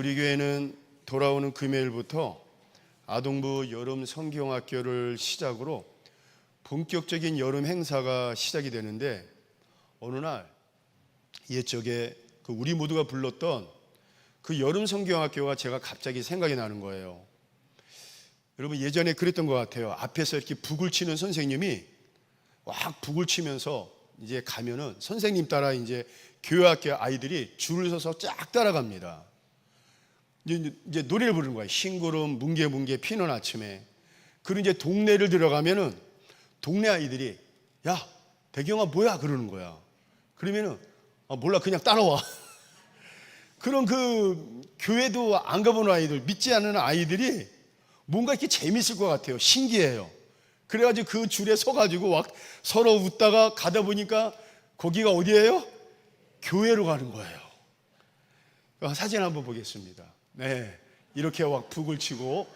우리 교회는 돌아오는 금요일부터 아동부 여름 성경학교를 시작으로 본격적인 여름 행사가 시작이 되는데, 어느 날 옛적에 우리 모두가 불렀던 그 여름 성경학교가 제가 갑자기 생각이 나는 거예요. 여러분, 예전에 그랬던 것 같아요. 앞에서 이렇게 북을 치는 선생님이 막 북을 치면서 이제 가면은 선생님 따라 이제 교회학교 아이들이 줄을 서서 쫙 따라갑니다. 이제 노래를 부르는 거예요. 흰구름 뭉게뭉게 피는 아침에. 그리고 이제 동네를 들어가면은 동네 아이들이 야, 대경아 뭐야 그러는 거야. 그러면은 몰라, 그냥 따라와. 그런 그 교회도 안 가본 아이들, 믿지 않는 아이들이 뭔가 이렇게 재밌을 것 같아요. 신기해요. 그래가지고 그 줄에 서가지고 막 서로 웃다가 가다 보니까 거기가 어디예요? 교회로 가는 거예요. 사진 한번 보겠습니다. 네, 이렇게 막 북을 치고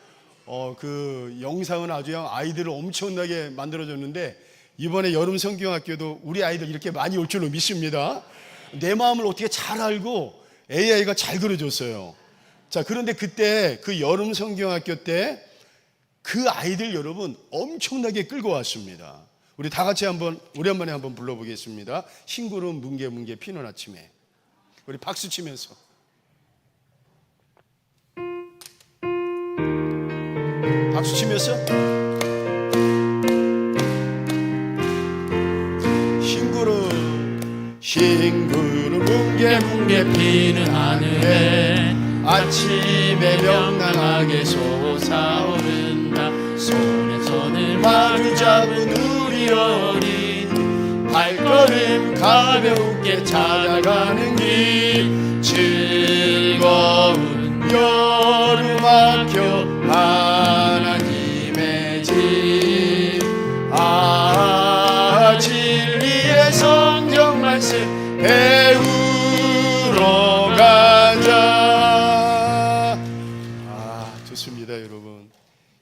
그 영상은 아주 아이들을 엄청나게 만들어줬는데, 이번에 여름 성경학교도 우리 아이들 이렇게 많이 올 줄로 믿습니다. 내 마음을 어떻게 잘 알고 AI가 잘 그려줬어요. 자, 그런데 그때 그 여름 성경학교 때 그 아이들 여러분 엄청나게 끌고 왔습니다. 우리 다 같이 한번 오랜만에 한번 불러보겠습니다. 흰구름 뭉게뭉게 피는 아침에. 우리 박수 치면서. 박수 치면서. 흰구름 뭉게뭉게 피는 하늘에 아침에 명랑하게 솟아오른다. 손에 손을 마주 잡은 우리 어린 발걸음 가볍게 찾아가는 길, 즐거운 여름학교 하나님의 집. 진리의 성경 말씀 배우러 가자. 좋습니다. 여러분,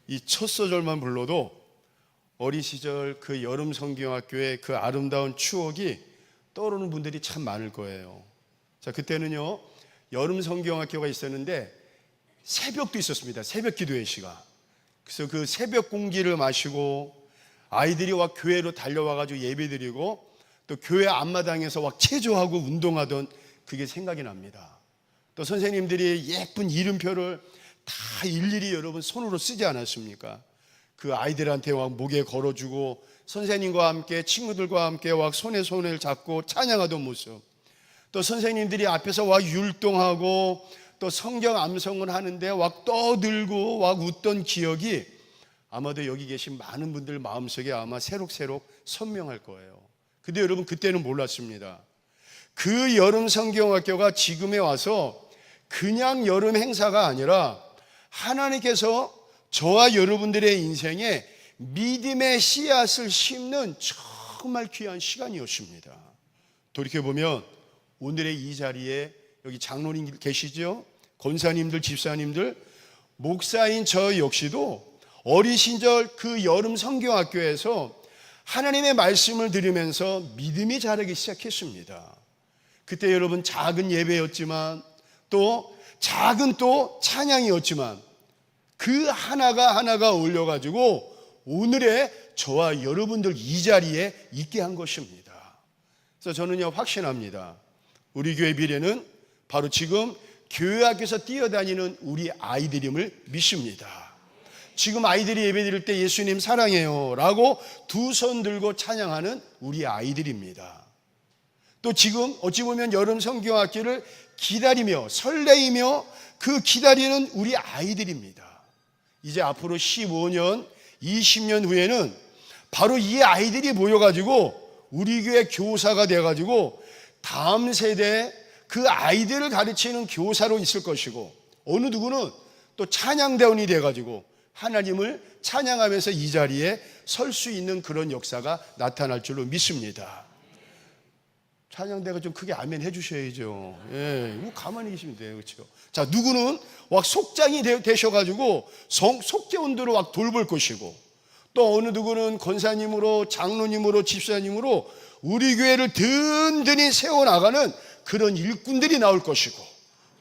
이 첫 소절만 불러도 어린 시절 그 여름 성경학교의 그 아름다운 추억이 떠오르는 분들이 참 많을 거예요. 자, 그때는요 여름 성경학교가 있었는데 새벽도 있었습니다. 새벽 기도회 시간. 그래서 그 새벽 공기를 마시고 아이들이 막 교회로 달려와가지고 예배드리고 또 교회 앞마당에서 막 체조하고 운동하던 그게 생각이 납니다. 또 선생님들이 예쁜 이름표를 다 일일이 여러분 손으로 쓰지 않았습니까? 그 아이들한테 막 목에 걸어주고 선생님과 함께 친구들과 함께 막 손에 손을 잡고 찬양하던 모습, 또 선생님들이 앞에서 막 율동하고 또 성경 암송을 하는데 막 떠들고 막 웃던 기억이 아마도 여기 계신 많은 분들 마음속에 아마 새록새록 선명할 거예요. 근데 여러분, 그때는 몰랐습니다. 그 여름 성경학교가 지금에 와서 그냥 여름 행사가 아니라 하나님께서 저와 여러분들의 인생에 믿음의 씨앗을 심는 정말 귀한 시간이었습니다. 돌이켜보면 오늘의 이 자리에 여기 장로님 계시죠? 권사님들, 집사님들, 목사인 저 역시도 어린 시절 그 여름 성경학교에서 하나님의 말씀을 들으면서 믿음이 자라기 시작했습니다. 그때 여러분 작은 예배였지만 또 작은 또 찬양이었지만 그 하나가 올려가지고 오늘의 저와 여러분들 이 자리에 있게 한 것입니다. 그래서 저는요 확신합니다. 우리 교회 미래는 바로 지금 교회 앞에서 뛰어다니는 우리 아이들임을 믿습니다. 지금 아이들이 예배드릴 때 예수님 사랑해요 라고 두 손 들고 찬양하는 우리 아이들입니다. 또 지금 어찌 보면 여름 성경학교를 기다리며 설레이며 그 기다리는 우리 아이들입니다. 이제 앞으로 15년, 20년 후에는 바로 이 아이들이 모여가지고 우리 교회 교사가 돼가지고 다음 세대에 그 아이들을 가르치는 교사로 있을 것이고, 어느 누구는 또 찬양대원이 돼가지고 하나님을 찬양하면서 이 자리에 설 수 있는 그런 역사가 나타날 줄로 믿습니다. 찬양대가 좀 크게 아멘 해주셔야죠. 예, 가만히 계시면 돼요, 그렇죠? 자, 누구는 막 속장이 되셔가지고 속죄원들을 막 돌볼 것이고, 또 어느 누구는 권사님으로, 장로님으로, 집사님으로 우리 교회를 든든히 세워나가는 그런 일꾼들이 나올 것이고,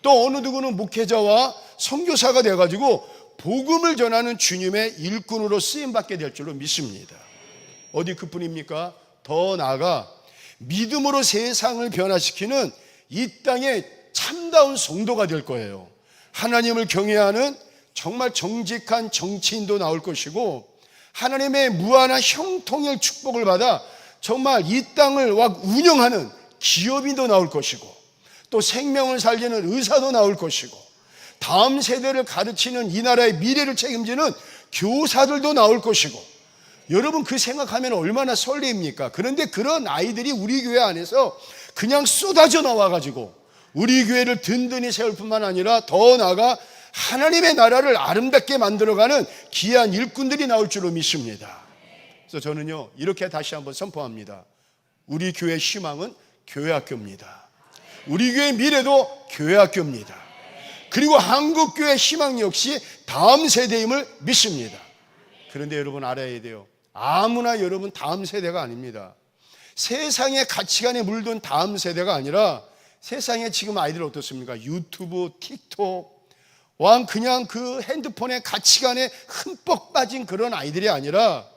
또 어느 누구는 목회자와 선교사가 돼가지고 복음을 전하는 주님의 일꾼으로 쓰임받게 될 줄로 믿습니다. 어디 그뿐입니까? 더 나아가 믿음으로 세상을 변화시키는 이 땅의 참다운 성도가 될 거예요. 하나님을 경외하는 정말 정직한 정치인도 나올 것이고, 하나님의 무한한 형통의 축복을 받아 정말 이 땅을 운영하는 기업인도 나올 것이고, 또 생명을 살리는 의사도 나올 것이고, 다음 세대를 가르치는 이 나라의 미래를 책임지는 교사들도 나올 것이고, 여러분 그 생각하면 얼마나 설레입니까? 그런데 그런 아이들이 우리 교회 안에서 그냥 쏟아져 나와가지고 우리 교회를 든든히 세울 뿐만 아니라 더 나아가 하나님의 나라를 아름답게 만들어가는 귀한 일꾼들이 나올 줄로 믿습니다. 그래서 저는요, 이렇게 다시 한번 선포합니다. 우리 교회의 희망은 교회학교입니다. 우리 교회의 미래도 교회학교입니다. 그리고 한국교회의 희망 역시 다음 세대임을 믿습니다. 그런데 여러분 알아야 돼요. 아무나 여러분 다음 세대가 아닙니다. 세상의 가치관에 물든 다음 세대가 아니라, 세상에 지금 아이들 어떻습니까? 유튜브, 틱톡, 그냥 그 핸드폰의 가치관에 흠뻑 빠진 그런 아이들이 아니라,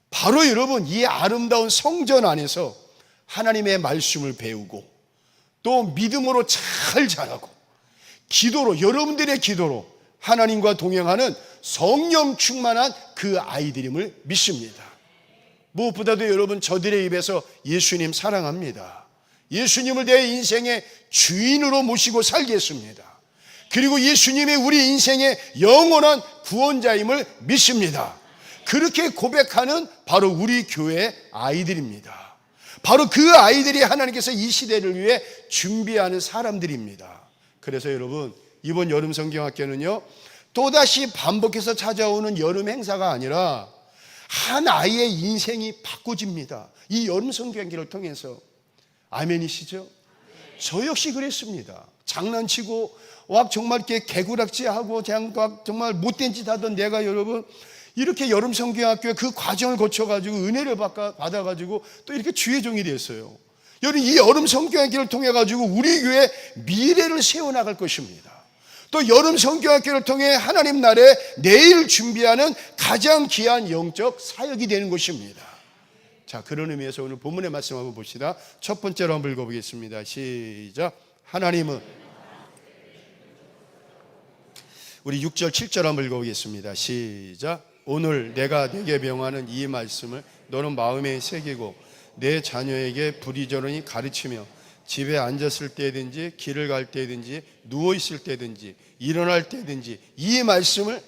바로 여러분 이 아름다운 성전 안에서 하나님의 말씀을 배우고 또 믿음으로 잘 자라고 기도로, 여러분들의 기도로 하나님과 동행하는 성령 충만한 그 아이들임을 믿습니다. 무엇보다도 여러분, 저들의 입에서 예수님 사랑합니다, 예수님을 내 인생의 주인으로 모시고 살겠습니다, 그리고 예수님이 우리 인생의 영원한 구원자임을 믿습니다, 그렇게 고백하는 바로 우리 교회 아이들입니다. 바로 그 아이들이 하나님께서 이 시대를 위해 준비하는 사람들입니다. 그래서 여러분, 이번 여름 성경학교는요, 또다시 반복해서 찾아오는 여름 행사가 아니라 한 아이의 인생이 바꿔집니다. 이 여름 성경학교를 통해서. 아멘이시죠? 저 역시 그랬습니다. 장난치고 정말 이렇게 개구락지하고 정말 못된 짓 하던 내가 여러분, 이렇게 여름 성경학교에 그 과정을 거쳐가지고 은혜를 받아가지고 또 이렇게 주의 종이 됐어요. 여러분, 이 여름 성경학교를 통해가지고 우리 교회 미래를 세워나갈 것입니다. 또 여름 성경학교를 통해 하나님 나라에 내일 준비하는 가장 귀한 영적 사역이 되는 것입니다. 자, 그런 의미에서 오늘 본문의 말씀 한번 봅시다. 첫 번째로 한번 읽어보겠습니다. 시작. 하나님은, 우리 6절 7절 한번 읽어보겠습니다. 시작. 오늘 내가 네게 명하는 이 말씀을 너는 마음에 새기고 내 자녀에게 부리저러니 가르치며 집에 앉았을 때든지 길을 갈 때든지 누워있을 때든지 일어날 때든지 이 말씀을,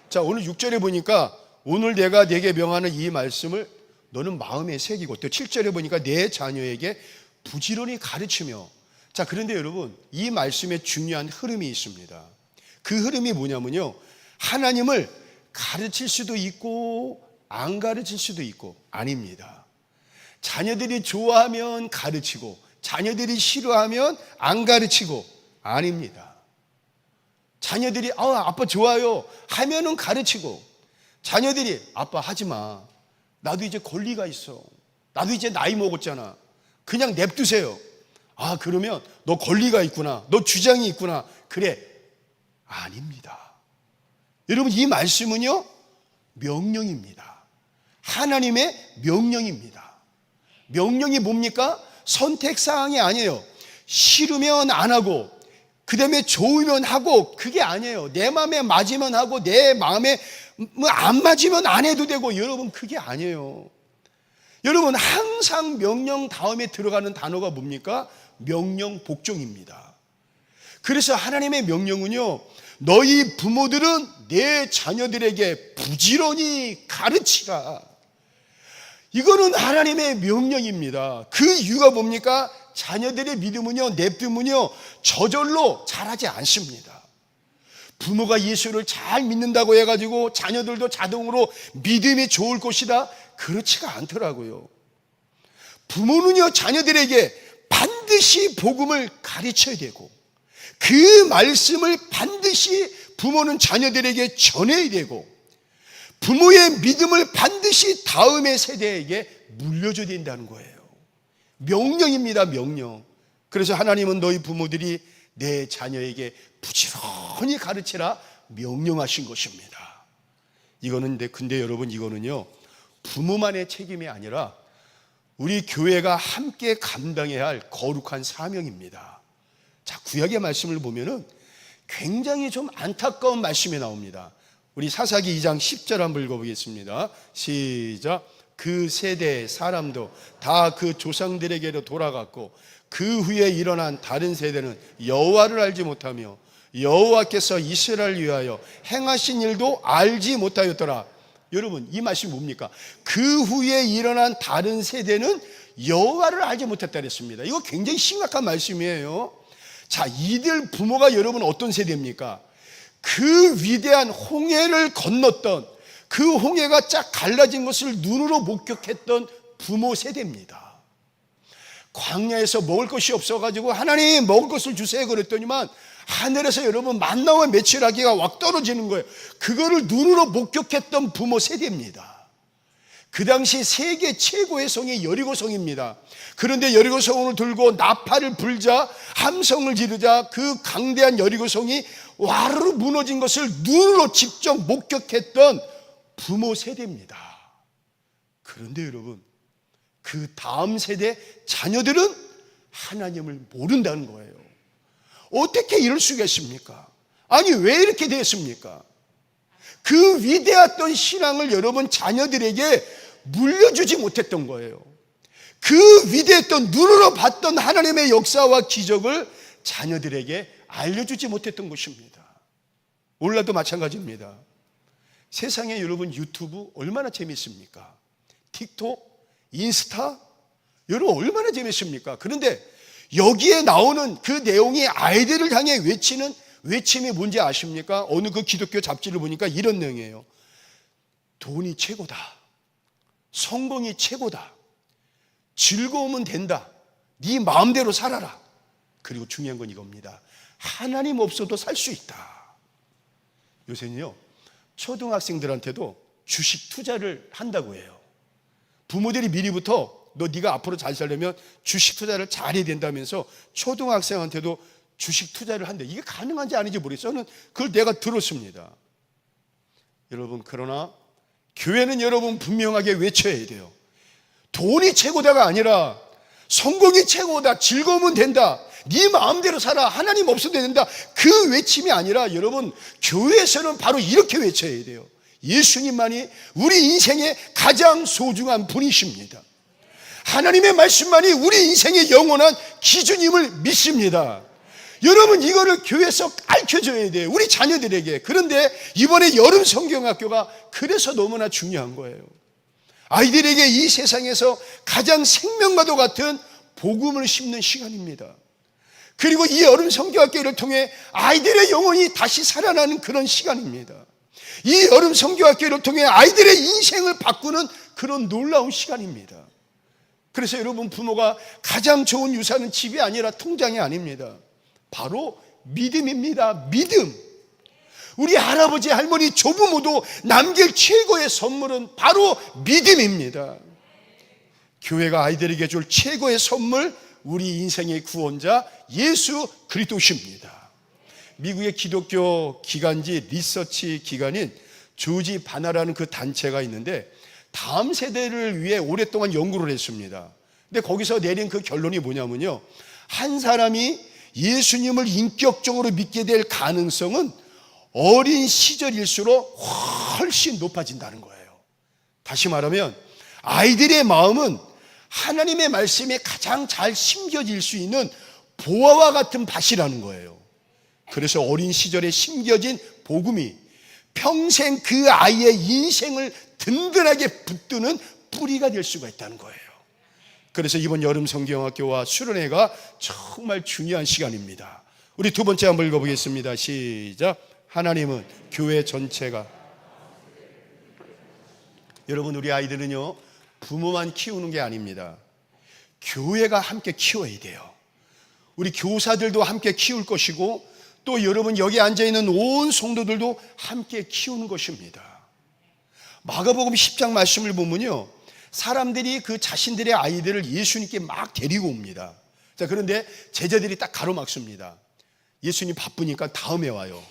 자, 오늘 6절에 보니까 오늘 내가 네게 명하는 이 말씀을 너는 마음에 새기고, 또 7절에 보니까 내 자녀에게 부지런히 가르치며. 자, 그런데 여러분, 이 말씀에 중요한 흐름이 있습니다. 그 흐름이 뭐냐면요, 하나님을 가르칠 수도 있고 안 가르칠 수도 있고 아닙니다. 자녀들이 좋아하면 가르치고 자녀들이 싫어하면 안 가르치고 아닙니다. 자녀들이 아빠 좋아요 하면은 가르치고, 자녀들이 아빠 하지마, 나도 이제 권리가 있어, 나도 이제 나이 먹었잖아, 그냥 냅두세요. 그러면 너 권리가 있구나, 너 주장이 있구나, 그래. 아닙니다. 여러분, 이 말씀은요, 명령입니다. 하나님의 명령입니다. 명령이 뭡니까? 선택사항이 아니에요. 싫으면 안 하고 그 다음에 좋으면 하고, 그게 아니에요. 내 마음에 맞으면 하고 내 마음에 안 맞으면 안 해도 되고, 여러분 그게 아니에요. 여러분, 항상 명령 다음에 들어가는 단어가 뭡니까? 명령 복종입니다. 그래서 하나님의 명령은요, 너희 부모들은 내 자녀들에게 부지런히 가르치라. 이거는 하나님의 명령입니다. 그 이유가 뭡니까? 자녀들의 믿음은요, 냅두면요 저절로 자라지 않습니다. 부모가 예수를 잘 믿는다고 해가지고 자녀들도 자동으로 믿음이 좋을 것이다, 그렇지가 않더라고요. 부모는요, 자녀들에게 반드시 복음을 가르쳐야 되고 그 말씀을 반드시 부모는 자녀들에게 전해야 되고, 부모의 믿음을 반드시 다음의 세대에게 물려줘야 된다는 거예요. 명령입니다, 명령. 그래서 하나님은 너희 부모들이 내 자녀에게 부지런히 가르치라 명령하신 것입니다. 이거는 근데 여러분, 이거는요 부모만의 책임이 아니라 우리 교회가 함께 감당해야 할 거룩한 사명입니다. 자, 구약의 말씀을 보면은 굉장히 좀 안타까운 말씀이 나옵니다. 우리 사사기 2장 10절 한번 읽어보겠습니다. 시작. 그 세대의 사람도 다 그 조상들에게로 돌아갔고 그 후에 일어난 다른 세대는 여호와를 알지 못하며 여호와께서 이스라엘을 위하여 행하신 일도 알지 못하였더라. 여러분, 이 말씀이 뭡니까? 그 후에 일어난 다른 세대는 여호와를 알지 못했다 그랬습니다. 이거 굉장히 심각한 말씀이에요. 자, 이들 부모가 여러분 어떤 세대입니까? 그 위대한 홍해를 건넜던, 그 홍해가 쫙 갈라진 것을 눈으로 목격했던 부모 세대입니다. 광야에서 먹을 것이 없어가지고 하나님 먹을 것을 주세요 그랬더니만 하늘에서 여러분 만나와 메추라기가 막 떨어지는 거예요. 그거를 눈으로 목격했던 부모 세대입니다. 그 당시 세계 최고의 성이 여리고성입니다. 그런데 여리고성을 들고 나팔을 불자, 함성을 지르자 그 강대한 여리고성이 와르르 무너진 것을 눈으로 직접 목격했던 부모 세대입니다. 그런데 여러분, 그 다음 세대 자녀들은 하나님을 모른다는 거예요. 어떻게 이럴 수가 있습니까? 아니, 왜 이렇게 됐습니까? 그 위대했던 신앙을 여러분 자녀들에게 물려주지 못했던 거예요. 그 위대했던 눈으로 봤던 하나님의 역사와 기적을 자녀들에게 알려주지 못했던 것입니다. 오늘날도 마찬가지입니다. 세상에 여러분 유튜브 얼마나 재밌습니까? 틱톡, 인스타, 여러분 얼마나 재밌습니까? 그런데 여기에 나오는 그 내용이 아이들을 향해 외치는 외침이 뭔지 아십니까? 어느 그 기독교 잡지를 보니까 이런 내용이에요. 돈이 최고다. 성공이 최고다. 즐거우면 된다. 네 마음대로 살아라. 그리고 중요한 건 이겁니다. 하나님 없어도 살 수 있다. 요새는요 초등학생들한테도 주식 투자를 한다고 해요. 부모들이 미리부터 네가 앞으로 잘 살려면 주식 투자를 잘해야 된다면서 초등학생한테도 주식 투자를 한대. 이게 가능한지 아닌지 모르겠어요. 저는 그걸 내가 들었습니다. 여러분, 그러나 교회는 여러분 분명하게 외쳐야 돼요. 돈이 최고다가 아니라 성공이 최고다. 즐거우면 된다. 네 마음대로 살아. 하나님 없어도 된다. 그 외침이 아니라 여러분 교회에서는 바로 이렇게 외쳐야 돼요. 예수님만이 우리 인생의 가장 소중한 분이십니다. 하나님의 말씀만이 우리 인생의 영원한 기준임을 믿습니다. 여러분, 이거를 교회에서 가르쳐줘야 돼요. 우리 자녀들에게. 그런데 이번에 여름 성경학교가 그래서 너무나 중요한 거예요. 아이들에게 이 세상에서 가장 생명과도 같은 복음을 심는 시간입니다. 그리고 이 여름 성경학교를 통해 아이들의 영혼이 다시 살아나는 그런 시간입니다. 이 여름 성경학교를 통해 아이들의 인생을 바꾸는 그런 놀라운 시간입니다. 그래서 여러분, 부모가 가장 좋은 유산은 집이 아니라 통장이 아닙니다. 바로 믿음입니다. 믿음. 우리 할아버지 할머니 조부모도 남길 최고의 선물은 바로 믿음입니다. 교회가 아이들에게 줄 최고의 선물, 우리 인생의 구원자 예수 그리스도십니다. 미국의 기독교 기관지 리서치 기관인 조지 바나라는 그 단체가 있는데 다음 세대를 위해 오랫동안 연구를 했습니다. 근데 거기서 내린 그 결론이 뭐냐면요, 한 사람이 예수님을 인격적으로 믿게 될 가능성은 어린 시절일수록 훨씬 높아진다는 거예요. 다시 말하면 아이들의 마음은 하나님의 말씀에 가장 잘 심겨질 수 있는 보화와 같은 밭이라는 거예요. 그래서 어린 시절에 심겨진 복음이 평생 그 아이의 인생을 든든하게 붙드는 뿌리가 될 수가 있다는 거예요. 그래서 이번 여름 성경학교와 수련회가 정말 중요한 시간입니다. 우리 두 번째 한번 읽어보겠습니다. 시작. 하나님은 교회 전체가, 여러분 우리 아이들은요 부모만 키우는 게 아닙니다. 교회가 함께 키워야 돼요. 우리 교사들도 함께 키울 것이고 또 여러분 여기 앉아있는 온 성도들도 함께 키우는 것입니다. 마가복음 10장 말씀을 보면요, 사람들이 그 자신들의 아이들을 예수님께 막 데리고 옵니다. 자, 그런데 제자들이 딱 가로막습니다. 예수님 바쁘니까 다음에 와요.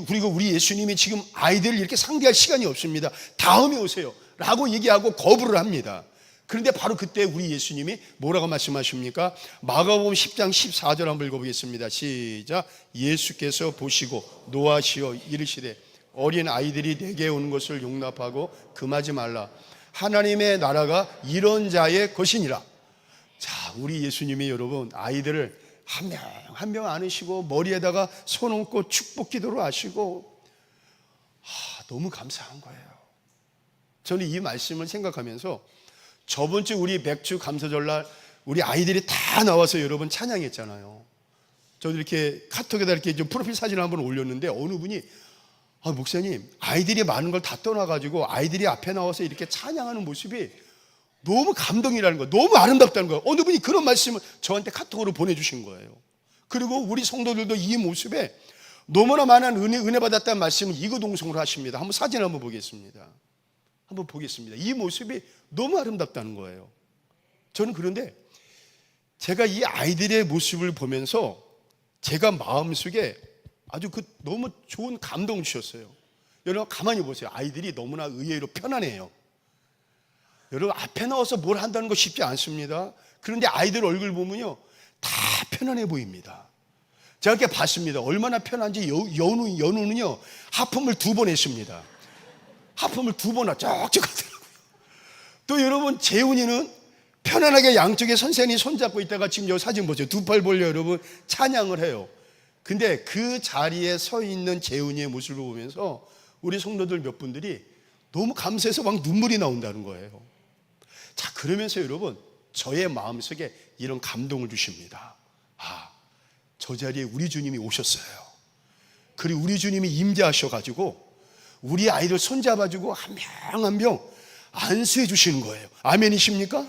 그리고 우리 예수님이 지금 아이들을 이렇게 상대할 시간이 없습니다. 다음에 오세요 라고 얘기하고 거부를 합니다. 그런데 바로 그때 우리 예수님이 뭐라고 말씀하십니까? 마가복음 10장 14절 한번 읽어보겠습니다. 시작. 예수께서 보시고 노하시어 이르시되 어린 아이들이 내게 오는 것을 용납하고 금하지 말라. 하나님의 나라가 이런 자의 것이니라. 자, 우리 예수님이 여러분 아이들을 한 명 한 명 안으시고 머리에다가 손 얹고 축복 기도를 하시고 너무 감사한 거예요. 저는 이 말씀을 생각하면서 저번 주 우리 맥주 감사절날 우리 아이들이 다 나와서 여러분 찬양했잖아요. 저도 이렇게 카톡에다 이렇게 좀 프로필 사진을 한번 올렸는데 어느 분이 목사님 아이들이 많은 걸 다 떠나가지고 아이들이 앞에 나와서 이렇게 찬양하는 모습이 너무 감동이라는 거예요. 너무 아름답다는 거예요. 어느 분이 그런 말씀을 저한테 카톡으로 보내주신 거예요. 그리고 우리 성도들도 이 모습에 너무나 많은 은혜 받았다는 말씀을 이거동성으로 하십니다. 한번 사진 한번 보겠습니다. 한번 보겠습니다. 이 모습이 너무 아름답다는 거예요. 저는 그런데 제가 이 아이들의 모습을 보면서 제가 마음속에 아주 너무 좋은 감동을 주셨어요. 여러분 가만히 보세요. 아이들이 너무나 의외로 편안해요. 여러분 앞에 나와서 뭘 한다는 거 쉽지 않습니다. 그런데 아이들 얼굴 보면요 다 편안해 보입니다. 제가 이렇게 봤습니다. 얼마나 편한지 연우는요 하품을 2번 했습니다. 하품을 2번 쩍쩍 하더라고요. 또 여러분 재훈이는 편안하게 양쪽에 선생님이 손잡고 있다가 지금 여기 사진 보세요. 2팔 벌려 여러분 찬양을 해요. 근데 그 자리에 서 있는 재훈이의 모습을 보면서 우리 성도들 몇 분들이 너무 감사해서 막 눈물이 나온다는 거예요. 자, 그러면서 여러분 저의 마음속에 이런 감동을 주십니다. 저 자리에 우리 주님이 오셨어요. 그리고 우리 주님이 임재하셔가지고 우리 아이들 손잡아주고 한 명 한 명 안수해 주시는 거예요. 아멘이십니까?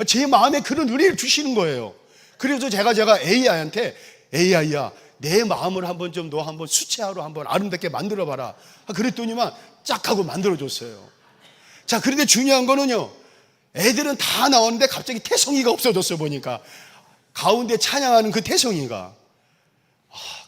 제 마음에 그런 은혜를 주시는 거예요. 그래서 제가 AI한테 AI야 내 마음을 한번 좀 너 한번 수채화로 한번 아름답게 만들어봐라. 그랬더니만 짝 하고 만들어줬어요. 자, 그런데 중요한 거는요 애들은 다 나왔는데 갑자기 태성이가 없어졌어요. 보니까 가운데 찬양하는 그 태성이가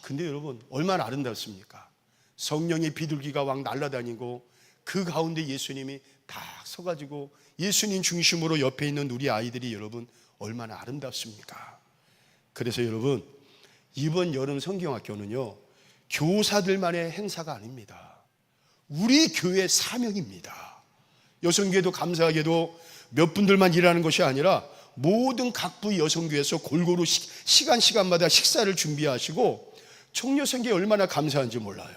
근데 여러분 얼마나 아름답습니까? 성령의 비둘기가 막 날아다니고 그 가운데 예수님이 딱 서가지고 예수님 중심으로 옆에 있는 우리 아이들이 여러분 얼마나 아름답습니까? 그래서 여러분 이번 여름 성경학교는요 교사들만의 행사가 아닙니다. 우리 교회 사명입니다. 여성교회도 감사하게도 몇 분들만 일하는 것이 아니라 모든 각부 여성교회에서 골고루 시간마다 식사를 준비하시고 청년생계에 얼마나 감사한지 몰라요.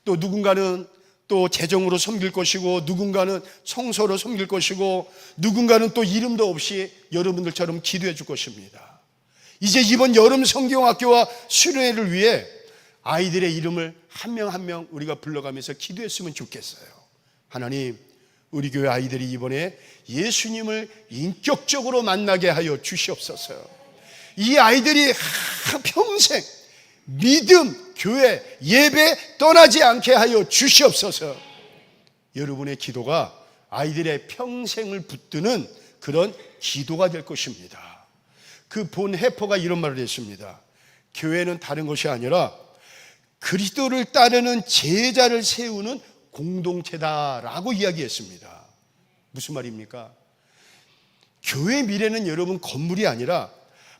또 누군가는 또 재정으로 섬길 것이고 누군가는 성서로 섬길 것이고 누군가는 또 이름도 없이 여러분들처럼 기도해 줄 것입니다. 이제 이번 여름 성경학교와 수련회를 위해 아이들의 이름을 한 명 한 명 우리가 불러가면서 기도했으면 좋겠어요. 하나님 우리 교회 아이들이 이번에 예수님을 인격적으로 만나게 하여 주시옵소서. 이 아이들이 평생 믿음, 교회, 예배 떠나지 않게 하여 주시옵소서. 여러분의 기도가 아이들의 평생을 붙드는 그런 기도가 될 것입니다. 그 본 해퍼가 이런 말을 했습니다. 교회는 다른 것이 아니라 그리스도를 따르는 제자를 세우는 공동체다라고 이야기했습니다. 무슨 말입니까? 교회 미래는 여러분 건물이 아니라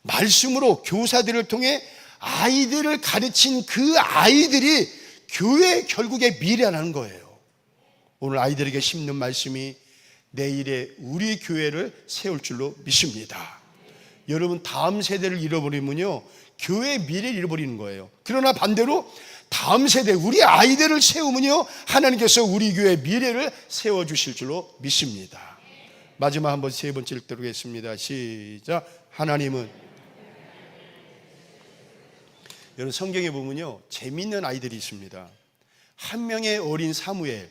말씀으로 교사들을 통해 아이들을 가르친 그 아이들이 교회 결국에 미래라는 거예요. 오늘 아이들에게 심는 말씀이 내일의 우리 교회를 세울 줄로 믿습니다. 여러분 다음 세대를 잃어버리면요 교회 미래를 잃어버리는 거예요. 그러나 반대로 다음 세대 우리 아이들을 세우면요 하나님께서 우리 교회 미래를 세워주실 줄로 믿습니다. 마지막 한번 세 번째 읽도록 하겠습니다. 시작. 하나님은 여러분 성경에 보면요 재미있는 아이들이 있습니다. 한 명의 어린 사무엘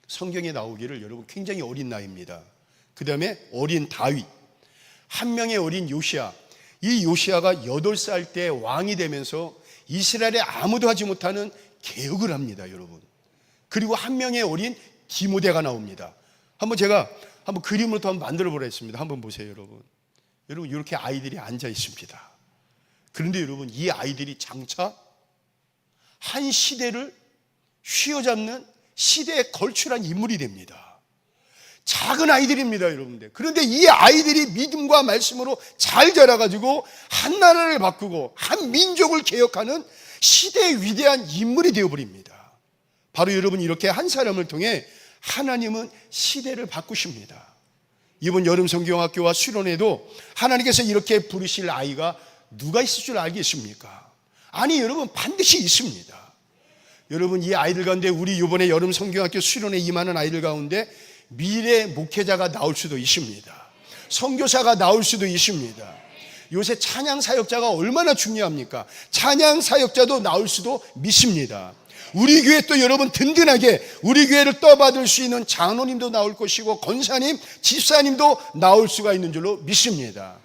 성경에 나오기를 여러분 굉장히 어린 나이입니다. 그 다음에 어린 다윗, 한 명의 어린 요시야. 이 요시야가 8살 때 왕이 되면서 이스라엘에 아무도 하지 못하는 개혁을 합니다. 여러분. 그리고 한 명의 어린 디모데가 나옵니다. 제가 한번 그림으로 또 한번 만들어 보라 했습니다. 한번 보세요. 여러분 이렇게 아이들이 앉아 있습니다. 그런데 여러분, 이 아이들이 장차 한 시대를 휘어잡는 시대에 걸출한 인물이 됩니다. 작은 아이들입니다, 여러분들. 그런데 이 아이들이 믿음과 말씀으로 잘 자라가지고 한 나라를 바꾸고 한 민족을 개혁하는 시대의 위대한 인물이 되어버립니다. 바로 여러분, 이렇게 한 사람을 통해 하나님은 시대를 바꾸십니다. 이번 여름 성경학교와 수련회도 하나님께서 이렇게 부르실 아이가 누가 있을 줄 알겠습니까? 아니, 여러분, 반드시 있습니다. 여러분, 이 아이들 가운데, 우리 이번에 여름 성경학교 수련회 임하는 아이들 가운데 미래 목회자가 나올 수도 있습니다. 선교사가 나올 수도 있습니다. 요새 찬양 사역자가 얼마나 중요합니까? 찬양 사역자도 나올 수도 믿습니다. 우리 교회 또 여러분, 든든하게 우리 교회를 떠받을 수 있는 장로님도 나올 것이고 권사님, 집사님도 나올 수가 있는 줄로 믿습니다.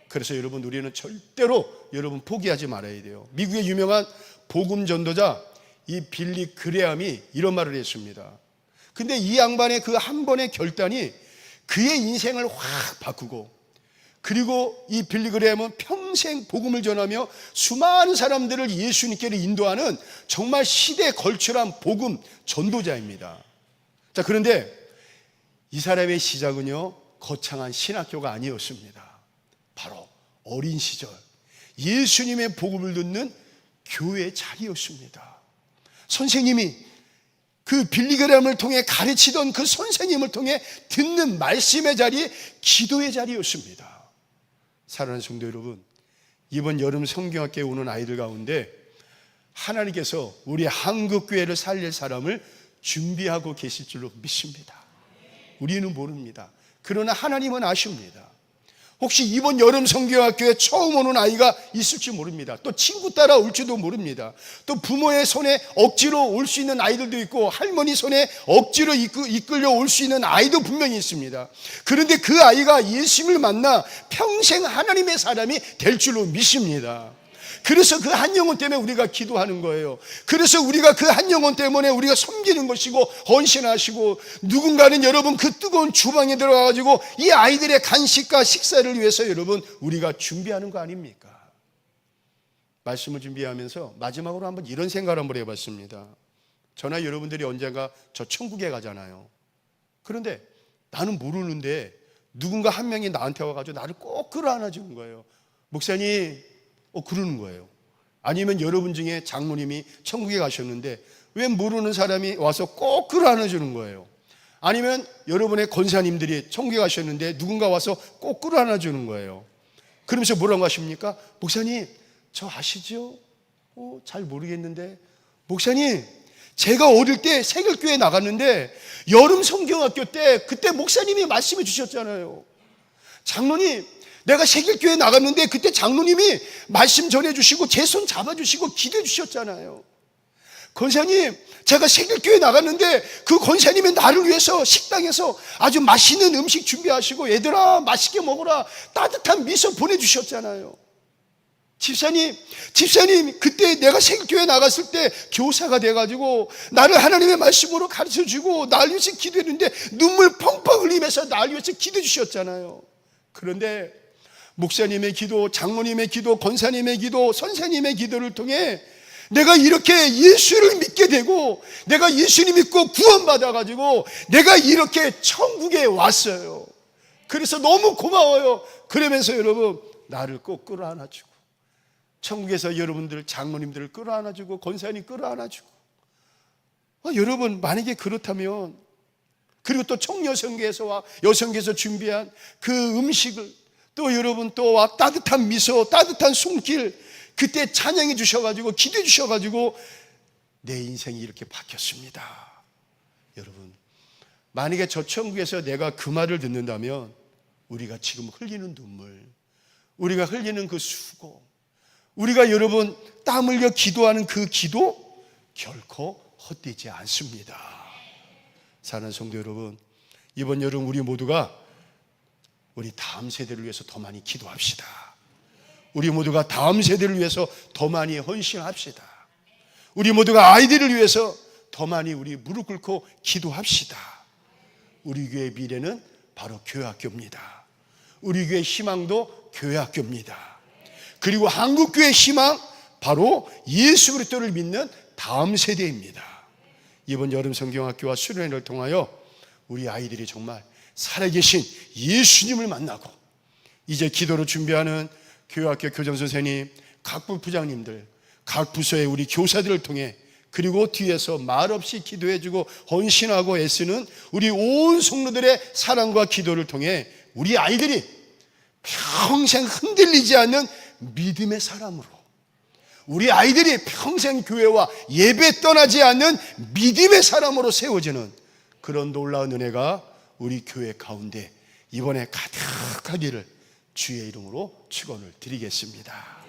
그래서 여러분, 우리는 절대로 여러분 포기하지 말아야 돼요. 미국의 유명한 복음 전도자 이 빌리 그레함이 이런 말을 했습니다. 근데 이 양반의 그 한 번의 결단이 그의 인생을 확 바꾸고, 그리고 이 빌리 그레함은 평생 복음을 전하며 수많은 사람들을 예수님께로 인도하는 정말 시대에 걸출한 복음 전도자입니다. 자, 그런데 이 사람의 시작은요, 거창한 신학교가 아니었습니다. 바로 어린 시절 예수님의 복음을 듣는 교회 자리였습니다. 선생님이 그 빌리 그레함을 통해 가르치던 그 선생님을 통해 듣는 말씀의 자리, 기도의 자리였습니다. 사랑하는 성도 여러분, 이번 여름 성경학교에 오는 아이들 가운데 하나님께서 우리 한국교회를 살릴 사람을 준비하고 계실 줄로 믿습니다. 우리는 모릅니다. 그러나 하나님은 아십니다. 혹시 이번 여름 성경학교에 처음 오는 아이가 있을지 모릅니다. 또 친구 따라 올지도 모릅니다. 또 부모의 손에 억지로 올 수 있는 아이들도 있고, 할머니 손에 억지로 이끌려 올 수 있는 아이도 분명히 있습니다. 그런데 그 아이가 예수님을 만나 평생 하나님의 사람이 될 줄로 믿습니다. 그래서 그 한 영혼 때문에 우리가 기도하는 거예요. 그래서 우리가 그 한 영혼 때문에 우리가 섬기는 것이고 헌신하시고, 누군가는 여러분 그 뜨거운 주방에 들어가가지고 이 아이들의 간식과 식사를 위해서 여러분 우리가 준비하는 거 아닙니까? 말씀을 준비하면서 마지막으로 한번 이런 생각을 한번 해봤습니다. 저나 여러분들이 언젠가 저 천국에 가잖아요. 그런데 나는 모르는데 누군가 한 명이 나한테 와가지고 나를 꼭 끌어안아 주는 거예요. 목사님, 그러는 거예요. 아니면 여러분 중에 장모님이 천국에 가셨는데 왜 모르는 사람이 와서 꼭 끌어안아 주는 거예요. 아니면 여러분의 권사님들이 천국에 가셨는데 누군가 와서 꼭 끌어안아 주는 거예요. 그러면서 뭐라고 하십니까? 목사님, 저 아시죠? 잘 모르겠는데. 목사님, 제가 어릴 때 세결교회 나갔는데 여름 성경학교 때 그때 목사님이 말씀해 주셨잖아요. 장로님, 내가 세길교회 나갔는데 그때 장로님이 말씀 전해주시고 제 손 잡아주시고 기도해 주셨잖아요. 권사님, 제가 세길교회 나갔는데 그 권사님이 나를 위해서 식당에서 아주 맛있는 음식 준비하시고 얘들아 맛있게 먹어라 따뜻한 미소 보내주셨잖아요. 집사님 그때 내가 세길교회 나갔을 때 교사가 돼가지고 나를 하나님의 말씀으로 가르쳐주고 나를 위해서 기도했는데 눈물 펑펑 흘리면서 나를 위해서 기도해 주셨잖아요. 그런데 목사님의 기도, 장로님의 기도, 권사님의 기도, 선생님의 기도를 통해 내가 이렇게 예수를 믿게 되고 내가 예수님 믿고 구원받아가지고 내가 이렇게 천국에 왔어요. 그래서 너무 고마워요. 그러면서 여러분 나를 꼭 끌어안아주고 천국에서 여러분들 장로님들을 끌어안아주고 권사님 끌어안아주고 여러분 만약에 그렇다면, 그리고 또 청여성계에서와 여성계에서 준비한 그 음식을 또 여러분 또 따뜻한 미소, 따뜻한 손길, 그때 찬양해 주셔가지고 기도해 주셔가지고 내 인생이 이렇게 바뀌었습니다. 여러분, 만약에 저 천국에서 내가 그 말을 듣는다면 우리가 지금 흘리는 눈물, 우리가 흘리는 그 수고, 우리가 여러분 땀 흘려 기도하는 그 기도 결코 헛되지 않습니다. 사랑하는 성도 여러분, 이번 여름 우리 모두가 우리 다음 세대를 위해서 더 많이 기도합시다. 우리 모두가 다음 세대를 위해서 더 많이 헌신합시다. 우리 모두가 아이들을 위해서 더 많이 우리 무릎 꿇고 기도합시다. 우리 교회의 미래는 바로 교회학교입니다. 우리 교회의 희망도 교회학교입니다. 그리고 한국교회의 희망, 바로 예수 그리스도를 믿는 다음 세대입니다. 이번 여름 성경학교와 수련회를 통하여 우리 아이들이 정말 살아계신 예수님을 만나고, 이제 기도로 준비하는 교회학교 교장선생님, 각 부부장님들, 각 부서의 우리 교사들을 통해, 그리고 뒤에서 말없이 기도해주고 헌신하고 애쓰는 우리 온 성도들의 사랑과 기도를 통해 우리 아이들이 평생 흔들리지 않는 믿음의 사람으로, 우리 아이들이 평생 교회와 예배 떠나지 않는 믿음의 사람으로 세워지는 그런 놀라운 은혜가 우리 교회 가운데 이번에 가득하기를 주의 이름으로 축원을 드리겠습니다.